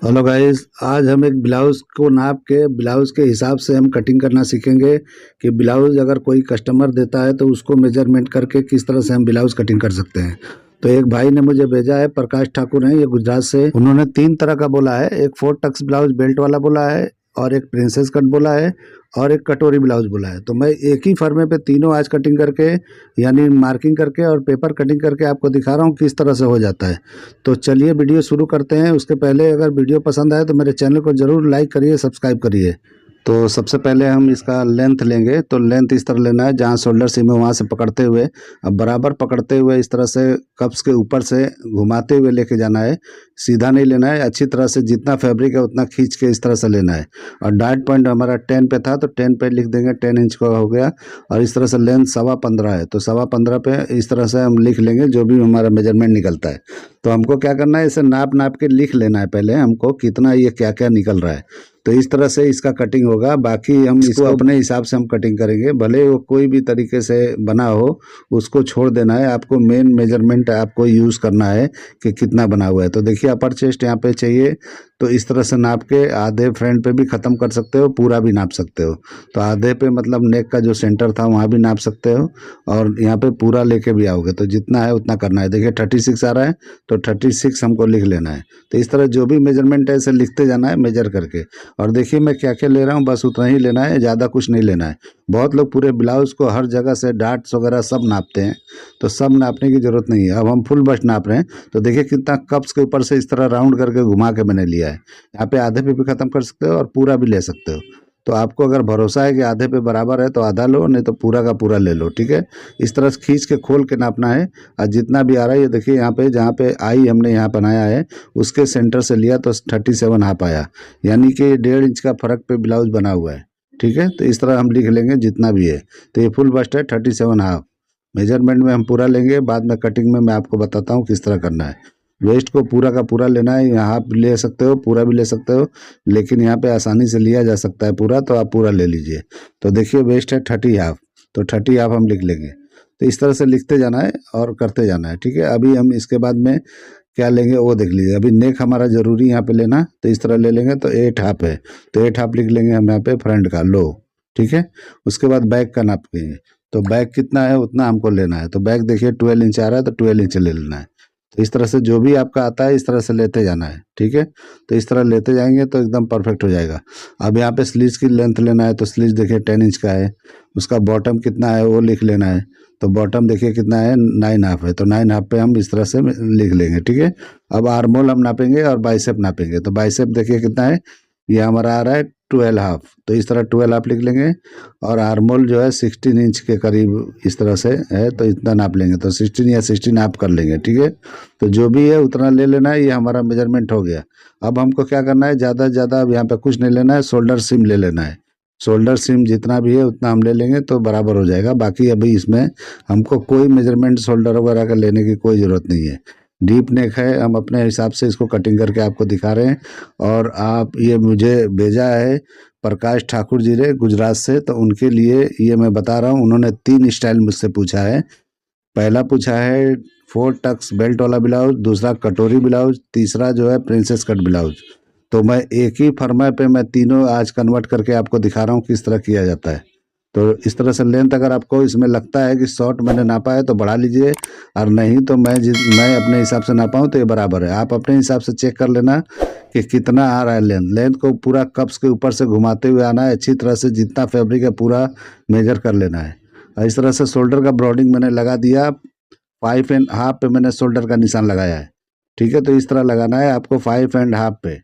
Hello guys, आज हम एक ब्लाउज़ को नाप के ब्लाउज़ के हिसाब से हम कटिंग करना सीखेंगे कि ब्लाउज़ अगर कोई कस्टमर देता है तो उसको मेजरमेंट करके किस तरह से हम ब्लाउज़ कटिंग कर सकते हैं। तो एक भाई ने मुझे भेजा है, प्रकाश ठाकुर हैं, ये गुजरात से। उन्होंने 3 तरह का बोला है, एक 4 टक्स ब्लाउज़ बेल्ट वाला बोला है और एक प्रिंसेस कट बोला है और एक कटोरी ब्लाउज़ बोला है। तो मैं एक ही फर्मे पे तीनों आज कटिंग करके यानी मार्किंग करके और पेपर कटिंग करके आपको दिखा रहा हूँ किस तरह से हो जाता है। तो चलिए वीडियो शुरू करते हैं। उसके पहले अगर वीडियो पसंद आए तो मेरे चैनल को ज़रूर लाइक करिए, सब्सक्राइब करिए। तो सबसे पहले हम इसका लेंथ लेंगे। तो लेंथ इस तरह लेना है, जहाँ शोल्डर सीम है वहाँ से पकड़ते हुए, अब बराबर पकड़ते हुए इस तरह से कप्स के ऊपर से घुमाते हुए लेके जाना है। सीधा नहीं लेना है, अच्छी तरह से जितना फैब्रिक है उतना खींच के इस तरह से लेना है। और डॉट पॉइंट हमारा 10 पे था तो 10 पे लिख देंगे, 10 इंच का हो गया। और इस तरह से लेंथ 15.25 है तो 15.25 पे इस तरह से हम लिख लेंगे जो भी हमारा मेजरमेंट निकलता है। तो हमको क्या करना है, इसे नाप नाप के लिख लेना है पहले हमको कितना ये क्या क्या निकल रहा है। तो इस तरह से इसका कटिंग होगा। बाकी हम इसको अपने हिसाब से हम कटिंग करेंगे, भले वो कोई भी तरीके से बना हो उसको छोड़ देना है। आपको मेन मेजरमेंट आपको यूज़ करना है कि कितना बना हुआ है। तो देखिए अपर चेस्ट यहाँ पे चाहिए, तो इस तरह से नाप के आधे फ्रंट पे भी ख़त्म कर सकते हो, पूरा भी नाप सकते हो। तो आधे पे मतलब नेक का जो सेंटर था वहाँ भी नाप सकते हो और यहाँ पे पूरा लेके भी आओगे तो जितना है उतना करना है। देखिए 36 आ रहा है तो 36 हमको लिख लेना है। तो इस तरह जो भी मेजरमेंट है इसे लिखते जाना है मेजर करके। और देखिए मैं क्या क्या ले रहा हूँ, बस उतना ही लेना है, ज़्यादा कुछ नहीं लेना है। बहुत लोग पूरे ब्लाउज़ को हर जगह से डाट्स वगैरह सब नापते हैं, तो सब नापने की ज़रूरत नहीं है। अब हम फुल बस्ट नाप रहे हैं तो देखिए कितना कप्स के ऊपर से इस तरह राउंड करके घुमा के मैंने लिया है। यहाँ पे आधे पे भी ख़त्म कर सकते हो और पूरा भी ले सकते हो। तो आपको अगर भरोसा है कि आधे पे बराबर है तो आधा लो, नहीं तो पूरा का पूरा ले लो, ठीक है। इस तरह से खींच के खोल के नापना है और जितना भी आ रहा है ये देखिए यहाँ पे जहाँ पे आई हमने यहाँ बनाया है उसके सेंटर से लिया तो 37 हाफ आया, यानी कि 1.5 इंच का फ़र्क पे ब्लाउज बना हुआ है, ठीक है। तो इस तरह हम लिख लेंगे जितना भी है। तो ये फुल बस्ट है 37 हाफ। मेजरमेंट में हम पूरा लेंगे, बाद में कटिंग में मैं आपको बताता हूँ किस तरह करना है। वेस्ट को पूरा का पूरा लेना है, यहाँ आप ले सकते हो, पूरा भी ले सकते हो, लेकिन यहाँ पे आसानी से लिया जा सकता है पूरा, तो आप पूरा ले लीजिए। तो देखिए वेस्ट है 30 हाफ, तो 30 हाफ हम लिख लेंगे। तो इस तरह से लिखते जाना है और करते जाना है, ठीक है। अभी हम इसके बाद में क्या लेंगे वो देख लीजिए। अभी नेक हमारा ज़रूरी यहाँ पे लेना, तो इस तरह ले लेंगे तो 8 हाफ है, तो 8 हाफ लिख लेंगे हम यहाँ पे फ्रंट का लो, ठीक है। उसके बाद बैक का नाप लेंगे, तो बैक कितना है उतना हमको लेना है। तो बैक देखिए 12 इंच आ रहा है तो 12 इंच ले लेना है। तो इस तरह से जो भी आपका आता है इस तरह से लेते जाना है, ठीक है। तो इस तरह लेते जाएंगे तो एकदम परफेक्ट हो जाएगा। अब यहाँ पे स्लीव्स की लेंथ लेना है, तो स्लीव्स देखिए 10 इंच का है। उसका बॉटम कितना है वो लिख लेना है। तो बॉटम देखिए कितना है, 9 हाफ है, तो 9 हाफ पे हम इस तरह से लिख लेंगे, ठीक है। अब आर्मोल हम नापेंगे और बाइसेप नापेंगे। तो बाइसेप देखिए कितना है, ये हमारा आ रहा है 12 हाफ, तो इस तरह 12 हाफ लिख लेंगे। और आर्मोल जो है 16 इंच के करीब इस तरह से है, तो इतना नाप लेंगे, तो 16 या 16 हाफ कर लेंगे, ठीक है। तो जो भी है उतना ले लेना है, ये हमारा मेजरमेंट हो गया। अब हमको क्या करना है, ज़्यादा से ज़्यादा अब यहाँ पे कुछ नहीं लेना है, शोल्डर सीम ले लेना है। शोल्डर सीम जितना भी है उतना हम ले लेंगे तो बराबर हो जाएगा। बाकी अभी इसमें हमको कोई मेजरमेंट शोल्डर वगैरह का लेने की कोई ज़रूरत नहीं है। डीप नेक है, हम अपने हिसाब से इसको कटिंग करके आपको दिखा रहे हैं। और आप ये मुझे भेजा है प्रकाश ठाकुर जी ने गुजरात से, तो उनके लिए ये मैं बता रहा हूँ। उन्होंने 3 स्टाइल मुझसे पूछा है। पहला पूछा है 4 टक्स बेल्ट वाला ब्लाउज, दूसरा कटोरी ब्लाउज, तीसरा जो है प्रिंसेस कट ब्लाउज। तो मैं एक ही फर्मा पे मैं तीनों आज कन्वर्ट करके आपको दिखा रहा हूँ किस तरह किया जाता है। तो इस तरह से लेंथ अगर आपको इसमें लगता है कि शॉर्ट मैंने नापा है तो बढ़ा लीजिए, और नहीं तो मैं अपने हिसाब से नापा हूँ तो ये बराबर है। आप अपने हिसाब से चेक कर लेना कि कितना आ रहा है लेंथ। लेंथ को पूरा कप्स के ऊपर से घुमाते हुए आना है अच्छी तरह से, जितना फैब्रिक है पूरा मेजर कर लेना है। और इस तरह से शोल्डर का ब्रॉडिंग मैंने लगा दिया, 5.5 पे मैंने शोल्डर का निशान लगाया है, ठीक है। तो इस तरह लगाना है आपको 5.5 पे।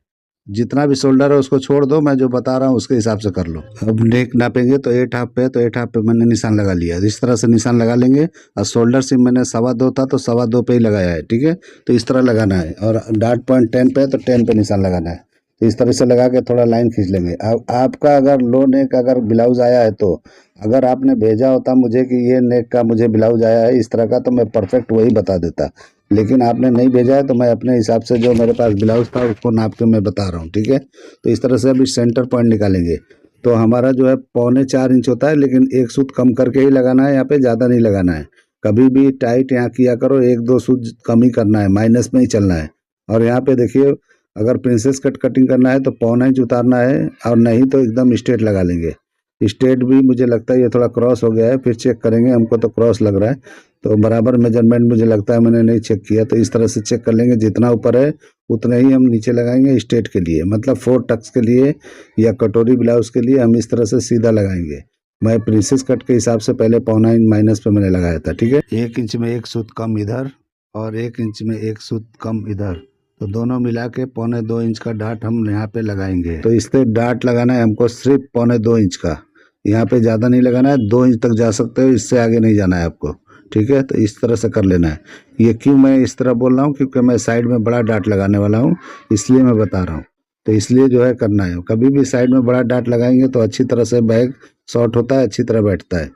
जितना भी शोल्डर है उसको छोड़ दो, मैं जो बता रहा हूँ उसके हिसाब से कर लो। अब नेक नापेंगे तो 8 हाफ पे, तो 8 हाफ पे मैंने निशान लगा लिया। इस तरह से निशान लगा लेंगे। और शोल्डर सिम मैंने 2.25 था तो 2.25 पे ही लगाया है, ठीक है। तो इस तरह लगाना है। और डॉट पॉइंट 10 पे तो 10 पे निशान लगाना है। तो इस तरह से लगा के थोड़ा लाइन खींच लेंगे। अब आपका अगर लो नेक अगर ब्लाउज आया है, तो अगर आपने भेजा होता मुझे कि ये नेक का मुझे ब्लाउज आया है इस तरह का, तो मैं परफेक्ट वही बता देता। लेकिन आपने नहीं भेजा है तो मैं अपने हिसाब से जो मेरे पास ब्लाउज था उसको नाप के मैं बता रहा हूँ, ठीक है। तो इस तरह से अभी सेंटर पॉइंट निकालेंगे। तो हमारा जो है 3.25 इंच होता है, लेकिन एक सूत कम करके ही लगाना है, यहाँ पे ज़्यादा नहीं लगाना है। कभी भी टाइट यहाँ किया करो, 1-2 सूत कम ही करना है, माइनस में ही चलना है। और यहाँ पे देखिए अगर प्रिंसेस कट कटिंग करना है तो पौना इंच उतारना है, और नहीं तो एकदम स्ट्रेट लगा लेंगे। स्ट्रेट भी मुझे लगता है ये थोड़ा क्रॉस हो गया है, फिर चेक करेंगे, हमको तो क्रॉस लग रहा है, तो बराबर मेजरमेंट मुझे लगता है, मैंने नहीं चेक किया, तो इस तरह से चेक कर लेंगे। जितना ऊपर है उतना ही हम नीचे लगाएंगे स्ट्रेट के लिए, मतलब 4 टक्स के लिए या कटोरी ब्लाउज के लिए हम इस तरह से सीधा लगाएंगे। मैं प्रिंसेस कट के हिसाब से पहले पौना इंच माइनस पे मैंने लगाया था, ठीक है। 1 इंच में 1 सूत कम इधर और 1 इंच में 1 सूत कम इधर, तो दोनों मिला के 1.25 इंच का डाट हम यहाँ पे लगाएंगे। तो इससे डाट लगाना है हमको सिर्फ 1.25 इंच का, यहाँ पे ज़्यादा नहीं लगाना है, 2 इंच तक जा सकते हो, इससे आगे नहीं जाना है आपको, ठीक है। तो इस तरह से कर लेना है। ये क्यों मैं इस तरह बोल रहा हूँ, क्योंकि मैं साइड में बड़ा डाट लगाने वाला हूँ, इसलिए मैं बता रहा हूँ। तो इसलिए जो है करना है, कभी भी साइड में बड़ा डाट लगाएंगे तो अच्छी तरह से बैग शॉर्ट होता है, अच्छी तरह बैठता है।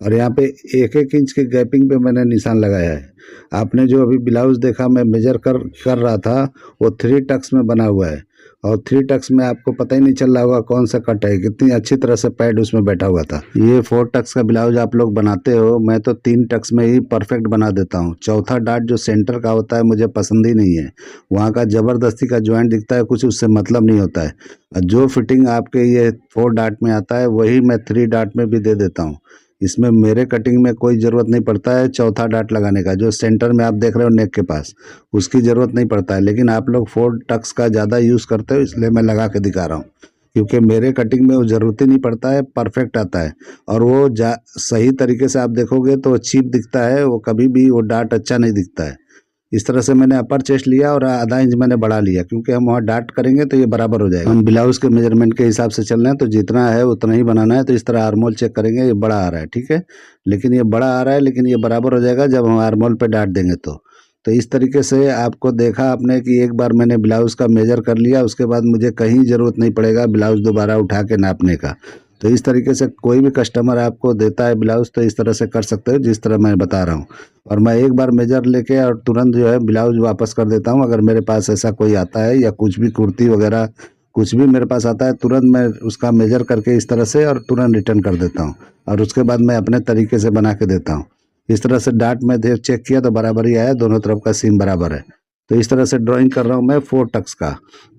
और यहाँ पे 1-1 इंच के गैपिंग पे मैंने निशान लगाया है। आपने जो अभी ब्लाउज देखा मैं मेजर कर रहा था, वो 3 टक्स में बना हुआ है, और 3 टक्स में आपको पता ही नहीं चल रहा होगा कौन सा कट है, कितनी अच्छी तरह से पैड उसमें बैठा हुआ था। ये 4 टक्स का ब्लाउज आप लोग बनाते हो, मैं तो 3 टक्स में ही परफेक्ट बना देता हूँ। चौथा डाट जो सेंटर का होता है मुझे पसंद ही नहीं है, वहाँ का ज़बरदस्ती का ज्वाइंट दिखता है, कुछ उससे मतलब नहीं होता है। जो फिटिंग आपके ये 4 डाट में आता है वही मैं 3 डाट में भी दे देता हूँ। इसमें मेरे कटिंग में कोई ज़रूरत नहीं पड़ता है चौथा डाट लगाने का, जो सेंटर में आप देख रहे हो नेक के पास, उसकी ज़रूरत नहीं पड़ता है। लेकिन आप लोग 4 टक्स का ज़्यादा यूज़ करते हो, इसलिए मैं लगा के दिखा रहा हूँ, क्योंकि मेरे कटिंग में वो ज़रूरत ही नहीं पड़ता है, परफेक्ट आता है। और वो सही तरीके से आप देखोगे तो चीप दिखता है, वो कभी भी वो डाट अच्छा नहीं दिखता है। इस तरह से मैंने अपर चेस्ट लिया और आधा इंच मैंने बढ़ा लिया, क्योंकि हम वहाँ डाट करेंगे तो ये बराबर हो जाएगा। हम ब्लाउज के मेजरमेंट के हिसाब से चल रहे हैं, तो जितना है उतना ही बनाना है। तो इस तरह आर्मोल चेक करेंगे, ये बड़ा आ रहा है, ठीक है, लेकिन ये बड़ा आ रहा है, लेकिन ये बराबर हो जाएगा जब हम आर्मोल पे डाट देंगे। तो इस तरीके से आपको देखा आपने कि एक बार मैंने ब्लाउज का मेजर कर लिया, उसके बाद मुझे कहीं ज़रूरत नहीं पड़ेगा ब्लाउज दोबारा उठा के नापने का। तो इस तरीके से कोई भी कस्टमर आपको देता है ब्लाउज, तो इस तरह से कर सकते हो जिस तरह मैं बता रहा हूँ। और मैं एक बार मेजर लेके और तुरंत जो है ब्लाउज वापस कर देता हूँ। अगर मेरे पास ऐसा कोई आता है या कुछ भी कुर्ती वगैरह कुछ भी मेरे पास आता है, तुरंत मैं उसका मेजर करके इस तरह से और तुरंत रिटर्न कर देता हूँ, और उसके बाद मैं अपने तरीके से बना के देता हूँ। इस तरह से डाट में देख चेक किया तो बराबर ही आया, दोनों तरफ का सीम बराबर है। तो इस तरह से ड्राइंग कर रहा हूँ मैं 4 टक्स का।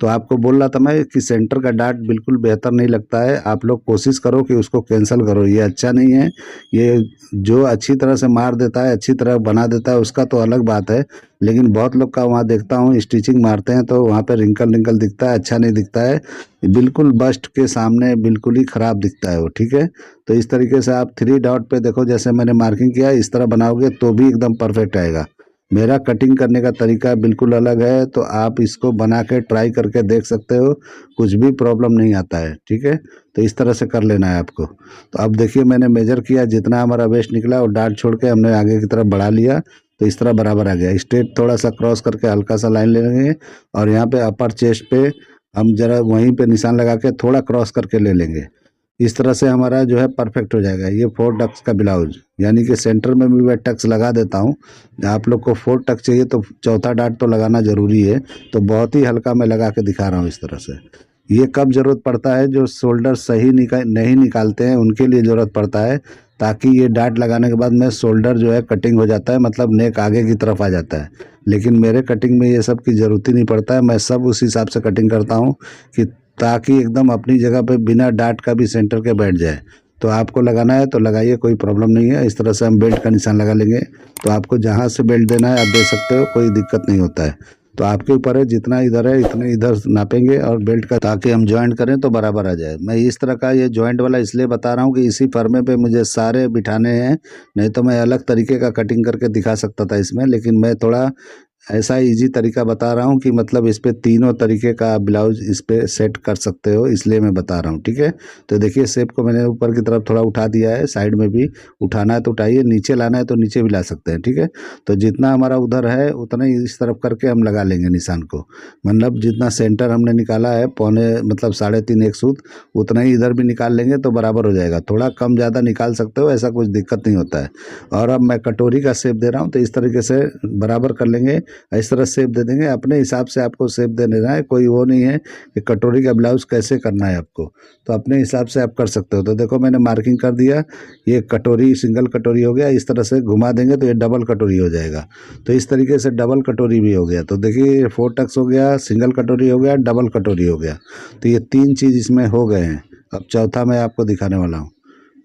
तो आपको बोल रहा था मैं कि सेंटर का डाट बिल्कुल बेहतर नहीं लगता है, आप लोग कोशिश करो कि उसको कैंसिल करो, ये अच्छा नहीं है। ये जो अच्छी तरह से मार देता है, अच्छी तरह बना देता है, उसका तो अलग बात है, लेकिन बहुत लोग का वहाँ देखता हूँ स्टिचिंग मारते हैं तो वहाँ पे रिंकल रिंकल दिखता है, अच्छा नहीं दिखता है, बिल्कुल बस्ट के सामने बिल्कुल ही ख़राब दिखता है वो, ठीक है। तो इस तरीके से आप 3 डॉट पे देखो, जैसे मैंने मार्किंग किया इस तरह बनाओगे तो भी एकदम परफेक्ट आएगा। मेरा कटिंग करने का तरीका बिल्कुल अलग है, तो आप इसको बना के ट्राई करके देख सकते हो, कुछ भी प्रॉब्लम नहीं आता है, ठीक है। तो इस तरह से कर लेना है आपको। तो अब देखिए मैंने मेजर किया, जितना हमारा वेस्ट निकला और डाट छोड़ के हमने आगे की तरफ बढ़ा लिया, तो इस तरह बराबर आ गया। स्ट्रेट थोड़ा सा क्रॉस करके हल्का सा लाइन ले लेंगे, और यहाँ पे अपर चेस्ट पे हम जरा वहीं पे निशान लगा के थोड़ा क्रॉस करके ले लेंगे। इस तरह से हमारा जो है परफेक्ट हो जाएगा ये 4 टक्स का ब्लाउज, यानी कि सेंटर में भी मैं टक्स लगा देता हूँ। आप लोग को 4 टक्स चाहिए तो चौथा डाट तो लगाना ज़रूरी है, तो बहुत ही हल्का मैं लगा के दिखा रहा हूँ इस तरह से। ये कब ज़रूरत पड़ता है, जो शोल्डर सही नहीं निकालते हैं उनके लिए ज़रूरत पड़ता है, ताकि ये डाट लगाने के बाद में शोल्डर जो है कटिंग हो जाता है, मतलब नेक आगे की तरफ आ जाता है। लेकिन मेरे कटिंग में ये सब की ज़रूरत ही नहीं पड़ता है, मैं सब उस हिसाब से कटिंग करता हूँ कि ताकि एकदम अपनी जगह पे बिना डाट का भी सेंटर के बैठ जाए। तो आपको लगाना है तो लगाइए, कोई प्रॉब्लम नहीं है। इस तरह से हम बेल्ट का निशान लगा लेंगे, तो आपको जहाँ से बेल्ट देना है आप दे सकते हो, कोई दिक्कत नहीं होता है। तो आपके ऊपर है, जितना इधर है इतने इधर नापेंगे और बेल्ट का, ताकि हम जॉइंट करें तो बराबर आ जाए। मैं इस तरह का ये जॉइंट वाला इसलिए बता रहा हूँ कि इसी फर्मे पे मुझे सारे बिठाने हैं, नहीं तो मैं अलग तरीके का कटिंग करके दिखा सकता था इसमें, लेकिन मैं थोड़ा ऐसा इजी तरीका बता रहा हूँ कि मतलब इस पे तीनों तरीके का ब्लाउज इस पे सेट कर सकते हो, इसलिए मैं बता रहा हूँ, ठीक है। तो देखिए शेप को मैंने ऊपर की तरफ थोड़ा उठा दिया है, साइड में भी उठाना है तो उठाइए, नीचे लाना है तो नीचे भी ला सकते हैं, ठीक है। तो जितना हमारा उधर है उतना ही इस तरफ करके हम लगा लेंगे निशान को, मतलब जितना सेंटर हमने निकाला है पौने मतलब 3.5 एक सूत, उतना ही इधर भी निकाल लेंगे तो बराबर हो जाएगा। थोड़ा कम ज़्यादा निकाल सकते हो, ऐसा कुछ दिक्कत नहीं होता है। और अब मैं कटोरी का शेप दे रहा हूँ, तो इस तरीके से बराबर कर लेंगे। इस तरह शेप दे देंगे, अपने हिसाब से आपको शेप दे देना है, कोई वो नहीं है कि कटोरी का ब्लाउज़ कैसे करना है आपको, तो अपने हिसाब से आप कर सकते हो। तो देखो मैंने मार्किंग कर दिया, ये कटोरी सिंगल कटोरी हो गया, इस तरह से घुमा देंगे तो ये डबल कटोरी हो जाएगा। तो इस तरीके से डबल कटोरी भी हो गया। तो देखिए ये 4 टक्स हो गया, सिंगल कटोरी हो गया, डबल कटोरी हो गया। तो ये 3 चीज़ इसमें हो गए हैं। अब चौथा मैं आपको दिखाने वाला हूँ।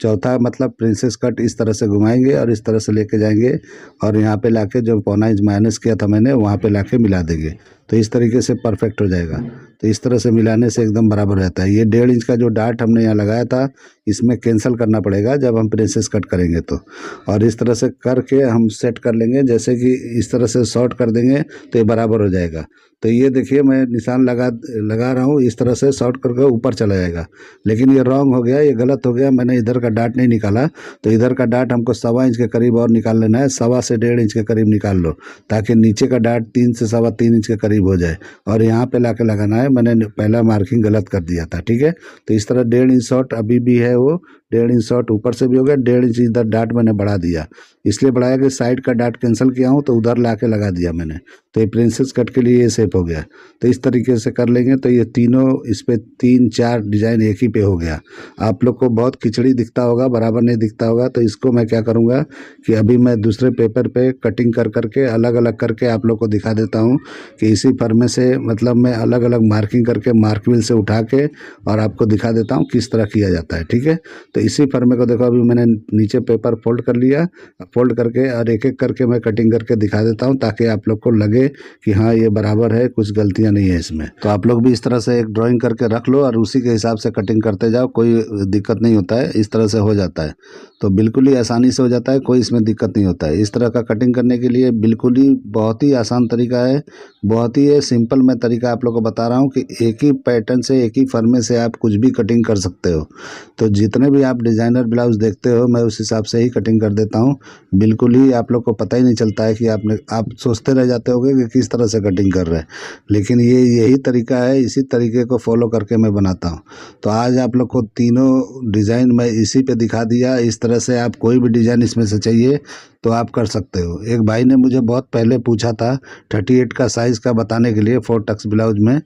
चौथा मतलब प्रिंसेस कट इस तरह से घुमाएंगे और इस तरह से लेके जाएंगे और यहाँ पे लाके जो पौना इंच माइनस किया था मैंने वहाँ पे लाके मिला देंगे, तो इस तरीके से परफेक्ट हो जाएगा। तो इस तरह से मिलाने से एकदम बराबर रहता है। ये 1.5 इंच का जो डार्ट हमने यहाँ लगाया था इसमें कैंसिल करना पड़ेगा जब हम प्रिंसेस कट करेंगे तो। और इस तरह से करके हम सेट कर लेंगे, जैसे कि इस तरह से शॉर्ट कर देंगे तो ये बराबर हो जाएगा। तो ये देखिए मैं निशान लगा रहा हूँ, इस तरह से शॉर्ट करके ऊपर चला जाएगा, लेकिन ये रॉन्ग हो गया, ये गलत हो गया। मैंने इधर का डार्ट नहीं निकाला, तो इधर का डार्ट हमको 1.25 इंच के करीब और निकाल लेना है, 1.25 से 1.5 इंच के करीब निकाल लो, ताकि नीचे का डार्ट 3 से 3.25 इंच के करीब हो जाए। और यहाँ पे लाके लगाना है, मैंने पहला मार्किंग गलत कर दिया था, ठीक है। तो इस तरह 1.5 इंच शॉर्ट अभी भी है, वो 1.5 इंच शॉर्ट ऊपर से भी हो गया, 1.5 इंच इधर डार्ट मैंने बढ़ा दिया, इसलिए बढ़ाया कि साइड का डार्ट कैंसिल किया हूँ तो उधर लाके लगा दिया मैंने। तो ये प्रिंसेस कट के लिए ये शेप हो गया। तो इस तरीके से कर लेंगे तो ये तीनों इस पे 3-4 डिजाइन एक ही पे हो गया। आप लोग को बहुत खिचड़ी दिखता होगा, बराबर नहीं दिखता होगा, तो इसको मैं क्या करूँगा कि अभी मैं दूसरे पेपर पे कटिंग कर करके अलग अलग करके आप लोग को दिखा देता हूँ कि इसी फर्मे से मतलब मैं अलग अलग मार्किंग करके मार्क व्हील से उठा के और आपको दिखा देता हूँ किस तरह किया जाता है, ठीक है। तो इसी फर्मे को देखो अभी मैंने नीचे पेपर फोल्ड कर लिया, फोल्ड करके और एक एक करके मैं कटिंग करके दिखा देता हूँ ताकि आप लोग को लगे कि हाँ ये बराबर है, कुछ गलतियाँ नहीं है इसमें। तो आप लोग भी इस तरह से एक ड्राइंग करके रख लो और उसी के हिसाब से कटिंग करते जाओ, कोई दिक्कत नहीं होता है, इस तरह से हो जाता है। तो बिल्कुल ही आसानी से हो जाता है, कोई इसमें दिक्कत नहीं होता है। इस तरह का कटिंग करने के लिए बिल्कुल ही बहुत ही आसान तरीका है, बहुत ही सिंपल मैं तरीका आप लोग को बता रहा हूँ कि एक ही पैटर्न से एक ही फर्मे से आप कुछ भी कटिंग कर सकते हो। तो जितने भी आप डिज़ाइनर ब्लाउज देखते हो मैं उस हिसाब से ही कटिंग कर देता हूँ, बिल्कुल ही आप लोग को पता ही नहीं चलता है कि आप सोचते रह जाते होगे कि किस तरह से कटिंग कर रहे हैं, लेकिन ये यही तरीका है, इसी तरीके को फॉलो करके मैं बनाता हूँ। तो आज आप लोग को तीनों डिज़ाइन मैं इसी पे दिखा दिया। इस तरह से आप कोई भी डिज़ाइन इसमें से चाहिए तो आप कर सकते हो। एक भाई ने मुझे बहुत पहले पूछा था 38 का साइज़ का बताने के लिए 4 टक्स ब्लाउज में,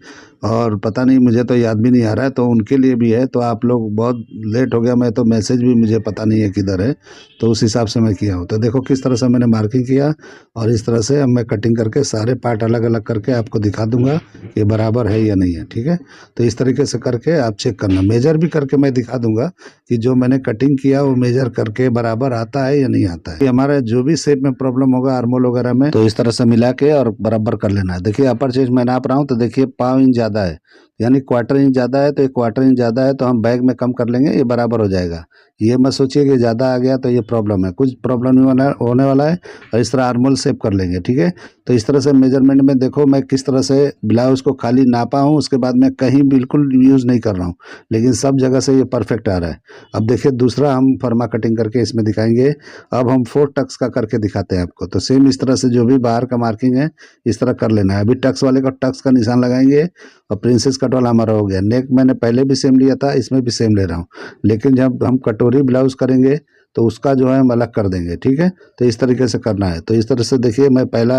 और पता नहीं मुझे तो याद भी नहीं आ रहा है, तो उनके लिए भी है। तो आप लोग बहुत लेट हो गया, मैं तो मैसेज भी मुझे पता नहीं है किधर है, तो उस हिसाब से मैं किया हूँ। तो देखो किस तरह से मैंने मार्किंग किया और इस तरह से अब मैं कटिंग करके सारे पार्ट अलग अलग करके आपको दिखा दूंगा ये बराबर है या नहीं है, ठीक है। तो इस तरीके से करके आप चेक करना, मेजर भी करके मैं दिखा दूंगा कि जो मैंने कटिंग किया वो मेजर करके बराबर आता है या नहीं आता है। हमारा जो भी शेप में प्रॉब्लम होगा आर्मोल वगैरह में, तो इस तरह से मिला के और बराबर कर लेना है। देखिए अपर चेस्ट मैं नाप रहा हूँ तो देखिए 1.5 इंच ज़्यादा है, यानी 1/4 इंच ज़्यादा है, तो 1/4 इंच ज़्यादा है तो हम बैग में कम कर लेंगे, ये बराबर हो जाएगा। ये मत सोचिए कि ज़्यादा आ गया तो ये प्रॉब्लम है, कुछ प्रॉब्लम नहीं होने वाला है। और इस तरह आर्मोल शेप कर लेंगे, ठीक है। तो इस तरह से मेजरमेंट में देखो मैं किस तरह से ब्लाउज को खाली नापा हूँ, उसके बाद मैं कहीं बिल्कुल यूज़ नहीं कर रहा हूँ, लेकिन सब जगह से ये परफेक्ट आ रहा है। अब देखिए दूसरा हम फर्मा कटिंग करके इसमें दिखाएंगे। अब हम 4 टक्स का करके दिखाते हैं आपको। तो सेम इस तरह से जो भी बाहर का मार्किंग है इस तरह कर लेना है। अभी टक्स वाले का टक्स का निशान लगाएंगे और प्रिंसेस कट वाला हमारा हो गया। नेक मैंने पहले भी सेम लिया था, इसमें भी सेम ले रहा हूँ, लेकिन जब हम कटोरी ब्लाउज करेंगे तो उसका जो है हम अलग कर देंगे, ठीक है। तो इस तरीके से करना है। तो इस तरह से देखिए मैं पहला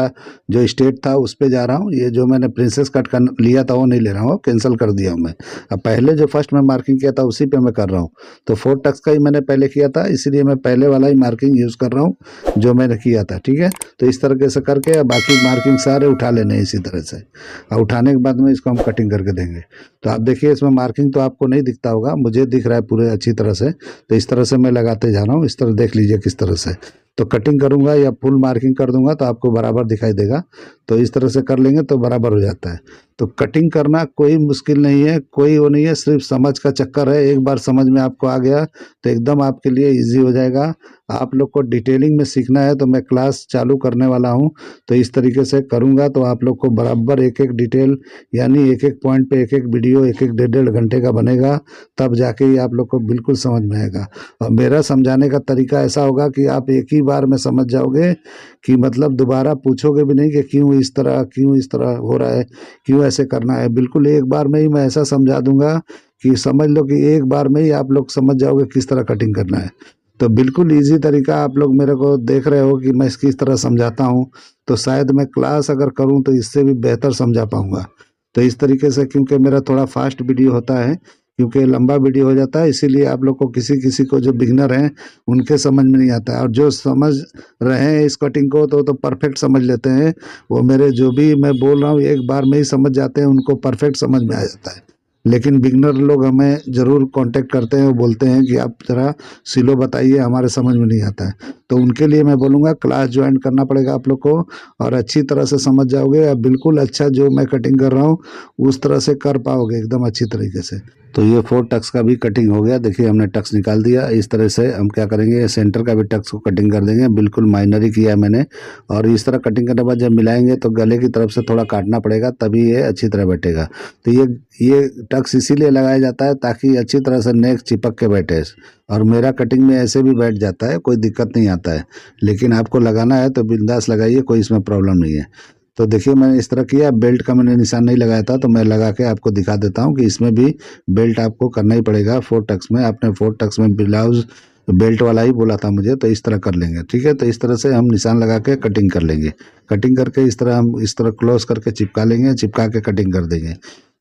जो स्टेट था उस पे जा रहा हूँ, ये जो मैंने प्रिंसेस कट कर लिया था वो नहीं ले रहा हूँ, कैंसिल कर दिया हूँ मैं। अब पहले जो फर्स्ट में मार्किंग किया था उसी पे मैं कर रहा हूँ। तो 4 टक्स का ही मैंने पहले किया था, इसीलिए मैं पहले वाला ही मार्किंग यूज़ कर रहा हूँ जो मैंने किया था, ठीक है। तो इस तरीके से करके बाकी मार्किंग सारे उठा लेने इसी तरह से, और उठाने के बाद में इसको हम कटिंग करके देंगे। तो आप देखिए इसमें मार्किंग तो आपको नहीं दिखता होगा, मुझे दिख रहा है पूरे अच्छी तरह से। तो इस तरह से मैं लगाते जा रहा हूँ, इस तरह देख लीजिए किस तरह से। तो कटिंग करूँगा या फुल मार्किंग कर दूंगा तो आपको बराबर दिखाई देगा। तो इस तरह से कर लेंगे तो बराबर हो जाता है। तो कटिंग करना कोई मुश्किल नहीं है, कोई वो नहीं है, सिर्फ समझ का चक्कर है। एक बार समझ में आपको आ गया तो एकदम आपके लिए इजी हो जाएगा। आप लोग को डिटेलिंग में सीखना है तो मैं क्लास चालू करने वाला हूँ, तो इस तरीके से करूँगा तो आप लोग को बराबर एक एक डिटेल, यानी एक एक पॉइंट पे एक एक वीडियो एक एक 1.5 घंटे का बनेगा, तब जाके ही आप लोग को बिल्कुल समझ में आएगा। और मेरा समझाने का तरीका ऐसा होगा कि आप एक ही बार में समझ जाओगे, कि मतलब दोबारा पूछोगे भी नहीं कि क्यों इस तरह हो रहा है, क्यों ऐसे करना है। बिल्कुल एक बार में ही मैं ऐसा समझा दूंगा कि समझ लो कि एक बार में ही आप लोग समझ जाओगे किस तरह कटिंग करना है। तो बिल्कुल ईजी तरीका आप लोग मेरे को देख रहे हो कि मैं किस तरह समझाता हूँ, तो शायद मैं क्लास अगर करूँ तो इससे भी बेहतर समझा पाऊँगा। तो इस तरीके से, क्योंकि मेरा थोड़ा फास्ट वीडियो होता है, क्योंकि लंबा वीडियो हो जाता है, इसीलिए आप लोग को किसी-किसी को जो बिगिनर हैं, उनके समझ में नहीं आता है, और जो समझ रहे हैं इस कटिंग को तो परफेक्ट समझ लेते हैं। वो मेरे जो भी मैं बोल रहा हूँ एक बार में ही समझ जाते हैं, उनको परफेक्ट समझ में आ जाता है। लेकिन बिगिनर लोग हमें ज़रूर कांटेक्ट करते हैं, वो बोलते हैं कि आप ज़रा सिलो बताइए, हमारे समझ में नहीं आता है। तो उनके लिए मैं बोलूँगा क्लास ज्वाइन करना पड़ेगा आप लोग को, और अच्छी तरह से समझ जाओगे, और बिल्कुल अच्छा जो मैं कटिंग कर रहा हूँ उस तरह से कर पाओगे एकदम अच्छी तरीके से। तो ये 4 टक्स का भी कटिंग हो गया। देखिए हमने टक्स निकाल दिया। इस तरह से हम क्या करेंगे, सेंटर का भी टक्स को कटिंग कर देंगे, बिल्कुल माइनर ही किया है मैंने। और इस तरह कटिंग करने के बाद जब मिलाएंगे तो गले की तरफ से थोड़ा काटना पड़ेगा, तभी ये अच्छी तरह बैठेगा। तो ये टक्स इसीलिए लगाया जाता है ताकि अच्छी तरह से नेक चिपक के बैठे, और मेरा कटिंग में ऐसे भी बैठ जाता है, कोई दिक्कत नहीं आता है। लेकिन आपको लगाना है तो बिंदास लगाइए, कोई इसमें प्रॉब्लम नहीं है। तो देखिए मैंने इस तरह किया, बेल्ट का मैंने निशान नहीं लगाया था, तो मैं लगा के आपको दिखा देता हूँ कि इसमें भी बेल्ट आपको करना ही पड़ेगा। 4 टक्स में, आपने 4 टक्स में ब्लाउज बेल्ट वाला ही बोला था मुझे, तो इस तरह कर लेंगे, ठीक है। तो इस तरह से हम निशान लगा के कटिंग कर लेंगे। कटिंग करके इस तरह हम इस तरह क्लोज करके चिपका लेंगे, चिपका के कटिंग कर देंगे।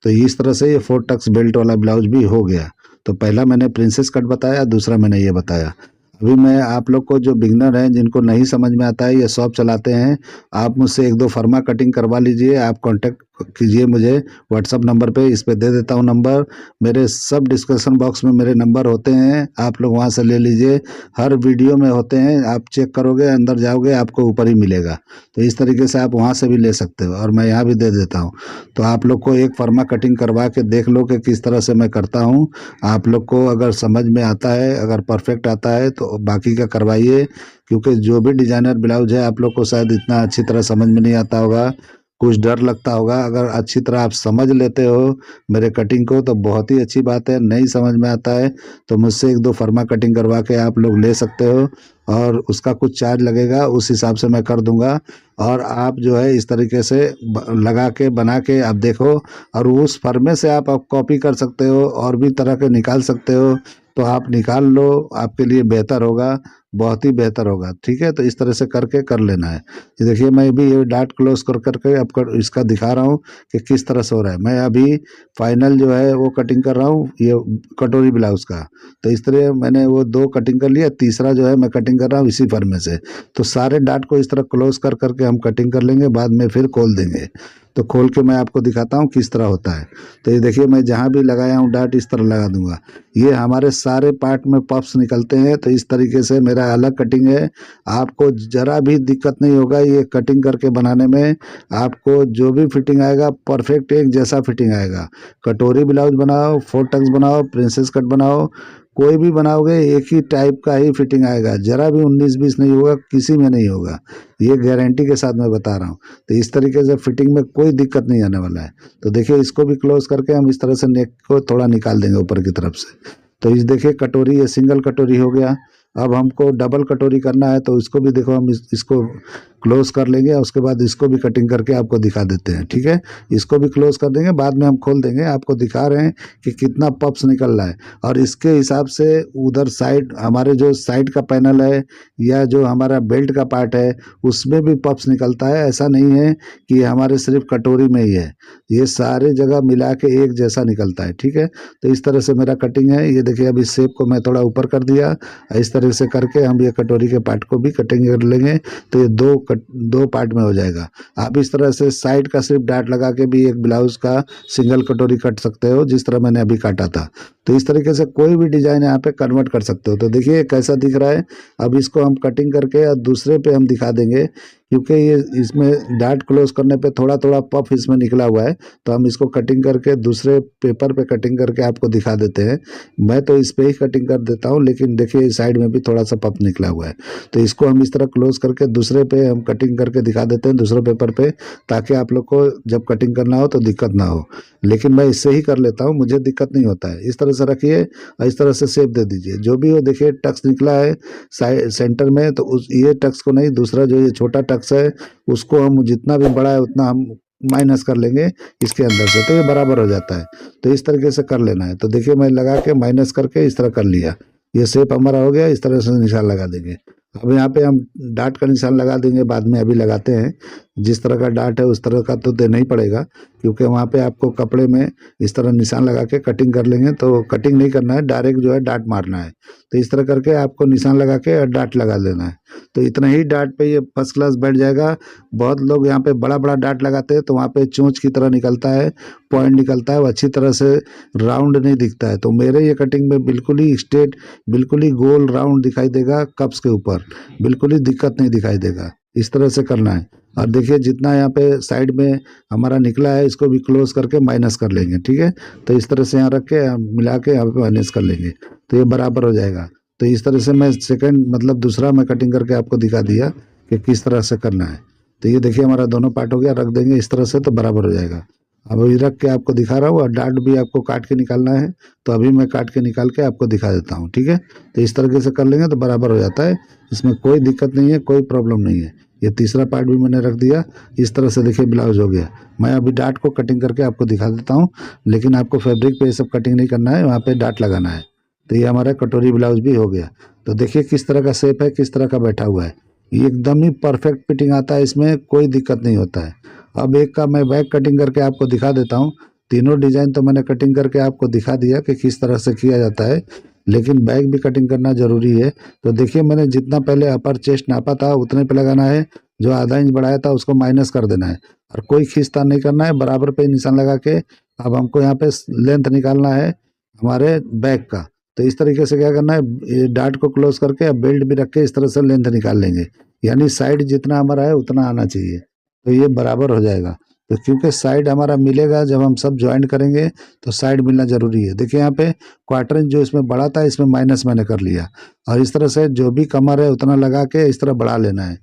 तो इस तरह से ये 4 टक्स बेल्ट वाला ब्लाउज भी हो गया। तो पहला मैंने प्रिंसेस कट बताया, दूसरा मैंने ये बताया। अभी मैं आप लोग को, जो बिगनर हैं जिनको नहीं समझ में आता है, ये शॉप चलाते हैं, आप मुझसे 1-2 फर्मा कटिंग करवा लीजिए। आप कांटेक्ट कीजिए मुझे व्हाट्सअप नंबर पे, इस पे दे देता हूँ नंबर। मेरे सब डिस्क्रिप्शन बॉक्स में मेरे नंबर होते हैं, आप लोग वहाँ से ले लीजिए। हर वीडियो में होते हैं, आप चेक करोगे, अंदर जाओगे, आपको ऊपर ही मिलेगा। तो इस तरीके से आप वहाँ से भी ले सकते हो, और मैं यहाँ भी दे देता हूँ। तो आप लोग को एक फर्मा कटिंग करवा के देख लो कि किस तरह से मैं करता हूँ। आप लोग को अगर समझ में आता है, अगर परफेक्ट आता है, तो बाकी का करवाइए। क्योंकि जो भी डिजाइनर ब्लाउज है आप लोग को शायद इतना अच्छी तरह समझ में नहीं आता होगा, कुछ डर लगता होगा। अगर अच्छी तरह आप समझ लेते हो मेरे कटिंग को तो बहुत ही अच्छी बात है। नहीं समझ में आता है तो मुझसे 1-2 फर्मा कटिंग करवा के आप लोग ले सकते हो, और उसका कुछ चार्ज लगेगा, उस हिसाब से मैं कर दूंगा। और आप जो है इस तरीके से लगा के बना के आप देखो, और उस फर्मे से आप कॉपी कर सकते हो, और भी तरह के निकाल सकते हो। तो आप निकाल लो, आपके लिए बेहतर होगा, बहुत ही बेहतर होगा, ठीक है। तो इस तरह से करके कर लेना है। ये देखिए मैं भी ये डार्ट क्लोज कर करके आपको इसका दिखा रहा हूँ कि किस तरह से हो रहा है। मैं अभी फाइनल जो है वो कटिंग कर रहा हूँ, ये कटोरी ब्लाउज का। तो इस तरह मैंने वो 2 कटिंग कर लिया, तीसरा जो है मैं कटिंग कर रहा हूँ इसी फर्मे से। तो सारे डार्ट को इस तरह क्लोज कर करके हम कटिंग कर लेंगे, बाद में फिर खोल देंगे। तो खोल के मैं आपको दिखाता हूँ किस तरह होता है। तो ये देखिए मैं जहाँ भी लगाया हूँ डार्ट इस तरह लगा दूंगा। ये हमारे सारे पार्ट में पफ्स निकलते हैं, तो इस तरीके से मेरा अलग कटिंग है। आपको जरा भी दिक्कत नहीं होगा ये कटिंग करके बनाने में। आपको जो भी फिटिंग आएगा परफेक्ट एक जैसा फिटिंग आएगा। कटोरी ब्लाउज बनाओ, 4 टक्स बनाओ, प्रिंसेस कट बनाओ, कोई भी बनाओगे एक ही टाइप का ही फिटिंग आएगा। जरा भी 19-20 नहीं होगा, किसी में नहीं होगा, ये गारंटी के साथ मैं बता रहा हूँ। तो इस तरीके से फिटिंग में कोई दिक्कत नहीं आने वाला है। तो देखिए इसको भी क्लोज करके हम इस तरह से नेक को थोड़ा निकाल देंगे ऊपर की तरफ से। तो इस देखिए कटोरी, ये सिंगल कटोरी हो गया। अब हमको डबल कटोरी करना है, तो इसको भी देखो हम इसको क्लोज कर लेंगे, और उसके बाद इसको भी कटिंग करके आपको दिखा देते हैं, ठीक है। इसको भी क्लोज कर देंगे, बाद में हम खोल देंगे। आपको दिखा रहे हैं कि कितना पप्स निकल रहा है, और इसके हिसाब से उधर साइड, हमारे जो साइड का पैनल है या जो हमारा बेल्ट का पार्ट है उसमें भी पप्स निकलता है। ऐसा नहीं है कि हमारे सिर्फ कटोरी में ही है, ये सारे जगह मिला के एक जैसा निकलता है, ठीक है। तो इस तरह से मेरा कटिंग है। ये देखिए अब इस शेप को मैं थोड़ा ऊपर कर दिया, इस तरह से करके हम ये कटोरी के पार्ट को भी कटिंग कर लेंगे। तो ये दो पार्ट में हो जाएगा। आप इस तरह से साइड का सिर्फ डार्ट लगा के भी एक ब्लाउज का सिंगल कटोरी कट सकते हो, जिस तरह मैंने अभी काटा था। तो इस तरीके से कोई भी डिजाइन यहाँ पे कन्वर्ट कर सकते हो। तो देखिए कैसा दिख रहा है। अब इसको हम कटिंग करके और दूसरे पे हम दिखा देंगे, क्योंकि ये इसमें डार्ट क्लोज करने पे थोड़ा थोड़ा पफ इसमें निकला हुआ है। तो हम इसको कटिंग करके दूसरे पेपर पे कटिंग करके आपको दिखा देते हैं। मैं तो इस पे ही कटिंग कर देता हूँ, लेकिन देखिए साइड में भी थोड़ा सा पफ निकला हुआ है। तो इसको हम इस तरह क्लोज करके दूसरे पे हम कटिंग करके दिखा देते हैं, दूसरे पेपर पे, ताकि आप लोग को जब कटिंग करना हो तो दिक्कत ना हो। लेकिन मैं इससे ही कर लेता हूँ, मुझे दिक्कत नहीं होता है। इस तरह से रखिए और इस तरह से शेप दे दीजिए। जो भी हो, देखिए टक्स निकला है साइड सेंटर में, तो उस ये टक्स को नहीं, दूसरा जो ये छोटा टक्स है उसको हम जितना भी बड़ा है उतना हम माइनस कर लेंगे इसके अंदर से, तो ये बराबर हो जाता है। तो इस तरीके से कर लेना है। तो देखिए मैं लगा के माइनस करके इस तरह कर लिया। ये शेप हमारा हो गया। इस तरह से निशान लगा देंगे। अब यहाँ पे हम डाट का निशान लगा देंगे, बाद में अभी लगाते हैं। जिस तरह का डाट है उस तरह का तो देना ही पड़ेगा, क्योंकि वहाँ पे आपको कपड़े में इस तरह निशान लगा के कटिंग कर लेंगे। तो कटिंग नहीं करना है, डायरेक्ट जो है डाट मारना है। तो इस तरह करके आपको निशान लगा के डाट लगा लेना है। तो इतना ही डाट पे ये फर्स्ट क्लास बैठ जाएगा। बहुत लोग यहाँ पे बड़ा बड़ा डाट लगाते हैं तो वहाँ पे चोंच की तरह निकलता है, पॉइंट निकलता है, वो अच्छी तरह से राउंड नहीं दिखता है। तो मेरे ये कटिंग में बिल्कुल ही स्ट्रेट, बिल्कुल ही गोल राउंड दिखाई देगा कप्स के ऊपर, बिल्कुल ही दिक्कत नहीं दिखाई देगा। इस तरह से करना है। और देखिए जितना यहाँ पे साइड में हमारा निकला है इसको भी क्लोज करके माइनस कर लेंगे, ठीक है। तो इस तरह से यहाँ रख के मिला के यहाँ पे माइनस कर लेंगे तो ये बराबर हो जाएगा। तो इस तरह से मैं सेकंड मतलब दूसरा मैं कटिंग करके आपको दिखा दिया कि किस तरह से करना है। तो ये देखिए हमारा दोनों पार्ट हो गया, रख देंगे इस तरह से तो बराबर हो जाएगा। अब अभी रख के आपको दिखा रहा हूँ, और डाट भी आपको काट के निकालना है तो अभी मैं काट के निकाल के आपको दिखा देता हूँ, ठीक है। तो इस तरीके से कर लेंगे तो बराबर हो जाता है, इसमें कोई दिक्कत नहीं है, कोई प्रॉब्लम नहीं है। ये तीसरा पार्ट भी मैंने रख दिया। इस तरह से देखिए ब्लाउज हो गया। मैं अभी डाट को कटिंग करके आपको दिखा देता हूँ, लेकिन आपको फैब्रिक पे ये सब कटिंग नहीं करना है, वहाँ पे डाट लगाना है। तो ये हमारा कटोरी ब्लाउज भी हो गया। तो देखिए किस तरह का शेप है, किस तरह का बैठा हुआ है। ये एकदम ही परफेक्ट फिटिंग आता है, इसमें कोई दिक्कत नहीं होता है। अब एक का मैं बैक कटिंग करके आपको दिखा देता हूँ। तीनों डिजाइन तो मैंने कटिंग करके आपको दिखा दिया कि किस तरह से किया जाता है, लेकिन बैक भी कटिंग करना जरूरी है। तो देखिए मैंने जितना पहले अपर चेस्ट नापा था उतने पे लगाना है, जो आधा इंच बढ़ाया था उसको माइनस कर देना है, और कोई खींचतान नहीं करना है, बराबर पे निशान लगा के। अब हमको यहाँ पे लेंथ निकालना है हमारे बैक का। तो इस तरीके से क्या करना है, ये डाट को क्लोज करके अब बेल्ट भी रख के इस तरह से लेंथ निकाल लेंगे, यानी साइड जितना हमारा है उतना आना चाहिए। तो ये बराबर हो जाएगा। तो क्योंकि साइड हमारा मिलेगा जब हम सब ज्वाइंट करेंगे, तो साइड मिलना जरूरी है। देखिए यहाँ पे क्वार्टर इंच जो इसमें बढ़ा था इसमें माइनस मैंने कर लिया, और इस तरह से जो भी कमर है उतना लगा के इस तरह बढ़ा लेना है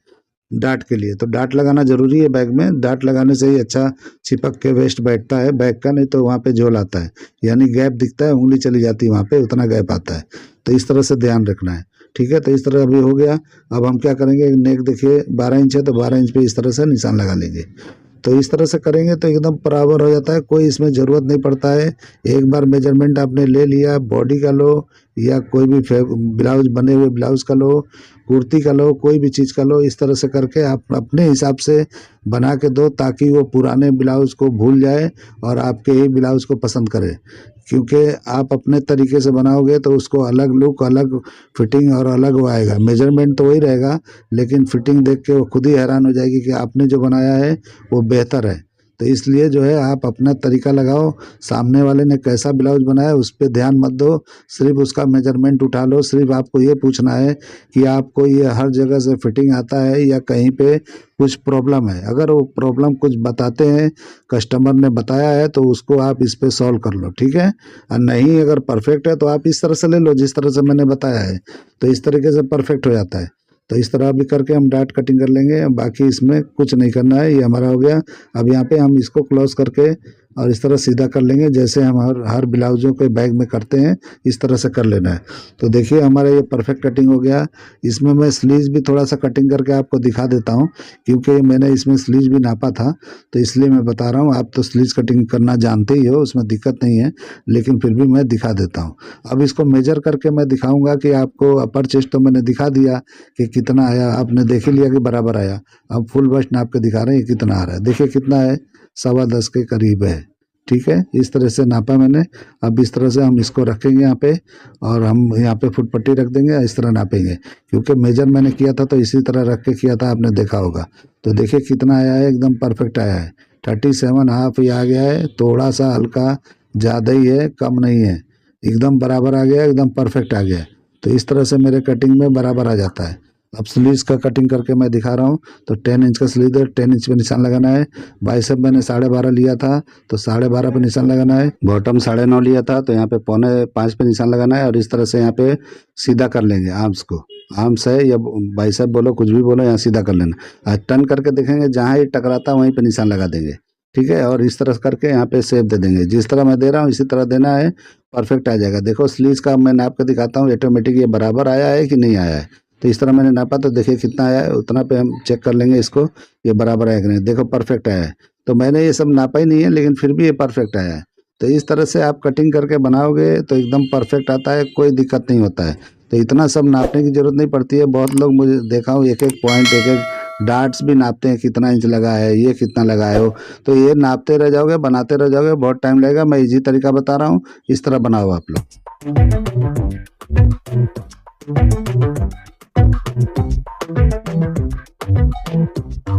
डाट के लिए। तो डाट लगाना जरूरी है बैग में, डाट लगाने से ही अच्छा चिपक के वेस्ट बैठता है बैग का, नहीं तो वहाँ पे झोल आता है, यानी गैप दिखता है, उंगली चली जाती है वहाँ पे, उतना गैप आता है। तो इस तरह से ध्यान रखना है, ठीक है। तो इस तरह अभी हो गया। अब हम क्या करेंगे, नेक देखिए 12 इंच है तो 12 इंच पे इस तरह से निशान लगा लेंगे। तो इस तरह से करेंगे तो एकदम बराबर हो जाता है, कोई इसमें ज़रूरत नहीं पड़ता है। एक बार मेजरमेंट आपने ले लिया, बॉडी का लो या कोई भी ब्लाउज बने हुए ब्लाउज का लो, कुर्ती का लो, कोई भी चीज़ का लो, इस तरह से करके आप अपने हिसाब से बना के दो, ताकि वो पुराने ब्लाउज को भूल जाए और आपके ही ब्लाउज को पसंद करे। क्योंकि आप अपने तरीके से बनाओगे तो उसको अलग लुक, अलग फिटिंग और अलग वो आएगा। मेजरमेंट तो वही रहेगा, लेकिन फिटिंग देख के वो खुद ही हैरान हो जाएगी कि आपने जो बनाया है वो बेहतर है। तो इसलिए जो है आप अपना तरीका लगाओ, सामने वाले ने कैसा ब्लाउज बनाया उस पर ध्यान मत दो, सिर्फ उसका मेजरमेंट उठा लो। सिर्फ आपको ये पूछना है कि आपको ये हर जगह से फिटिंग आता है या कहीं पे कुछ प्रॉब्लम है। अगर वो प्रॉब्लम कुछ बताते हैं, कस्टमर ने बताया है, तो उसको आप इस पे सॉल्व कर लो, ठीक है। और नहीं अगर परफेक्ट है तो आप इस तरह से ले लो जिस तरह से मैंने बताया है, तो इस तरीके से परफेक्ट हो जाता है। तो इस तरह भी करके हम डाट कटिंग कर लेंगे, बाकी इसमें कुछ नहीं करना है, ये हमारा हो गया। अब यहाँ पे हम इसको क्लोज करके और इस तरह सीधा कर लेंगे, जैसे हम हर ब्लाउजों के बैग में करते हैं, इस तरह से कर लेना है। तो देखिए हमारा ये परफेक्ट कटिंग हो गया। इसमें मैं स्लीव्स भी थोड़ा सा कटिंग करके आपको दिखा देता हूँ, क्योंकि मैंने इसमें स्लीव्स भी नापा था, तो इसलिए मैं बता रहा हूँ। आप तो स्लीव्स कटिंग करना जानते ही हो, उसमें दिक्कत नहीं है, लेकिन फिर भी मैं दिखा देता हूँ। अब इसको मेजर करके मैं दिखाऊंगा कि आपको अपर चेस्ट तो मैंने दिखा दिया कि कितना आया, आपने देख ही लिया कि बराबर आया। अब फुल बस्ट नाप के दिखा रहे हैं कितना आ रहा है, देखिए कितना है, 10.25 के करीब है, ठीक है। इस तरह से नापा मैंने। अब इस तरह से हम इसको रखेंगे यहाँ पे, और हम यहाँ पे फुट पट्टी रख देंगे, इस तरह नापेंगे, क्योंकि मेजर मैंने किया था तो इसी तरह रख के किया था, आपने देखा होगा। तो देखिए कितना आया है, एकदम परफेक्ट आया है, 37.5 ये आ गया है। थोड़ा सा हल्का ज़्यादा ही है, कम नहीं है, एकदम बराबर आ गया, एकदम परफेक्ट आ गया। तो इस तरह से मेरे कटिंग में बराबर आ जाता है। अब स्लीव्स का कटिंग करके मैं दिखा रहा हूँ। तो 10 इंच का स्लीव है, 10 इंच पे निशान लगाना है। बाइसेप मैंने 12.5 लिया था, तो 12.5 पे निशान लगाना है। बॉटम 9.5 लिया था, तो यहाँ पे 4.25 पे निशान लगाना है, और इस तरह से यहाँ पे सीधा कर लेंगे आर्म्स को। आर्म्स है या बाइसेप बोलो, कुछ भी बोलो, यहाँ सीधा कर लेना। टर्न करके देखेंगे, जहाँ ही टकराता वहीं पे निशान लगा देंगे, ठीक है। और इस तरह करके यहाँ पे शेप दे देंगे, जिस तरह मैं दे रहा हूँ इसी तरह देना है, परफेक्ट आ जाएगा। देखो स्लीव्स का मैं नाप के दिखाता हूँ, ऑटोमेटिक ये बराबर आया है कि नहीं आया है। तो इस तरह मैंने नापा, तो देखिए कितना आया है, उतना पे हम चेक कर लेंगे इसको, ये बराबर आया कि नहीं। देखो परफेक्ट आया है। तो मैंने ये सब नापा ही नहीं है, लेकिन फिर भी ये परफेक्ट आया है। तो इस तरह से आप कटिंग करके बनाओगे तो एकदम परफेक्ट आता है, कोई दिक्कत नहीं होता है। तो इतना सब नापने की ज़रूरत नहीं पड़ती है। बहुत लोग मुझे देखा हूँ एक एक पॉइंट, एक एक डार्ट्स भी नापते हैं, कितना इंच लगा है, ये कितना लगाए हो। तो ये नापते रह जाओगे, बनाते रह जाओगे, बहुत टाइम लगेगा। मैं इजी तरीका बता रहा हूँ, इस तरह बनाओ आप लोग।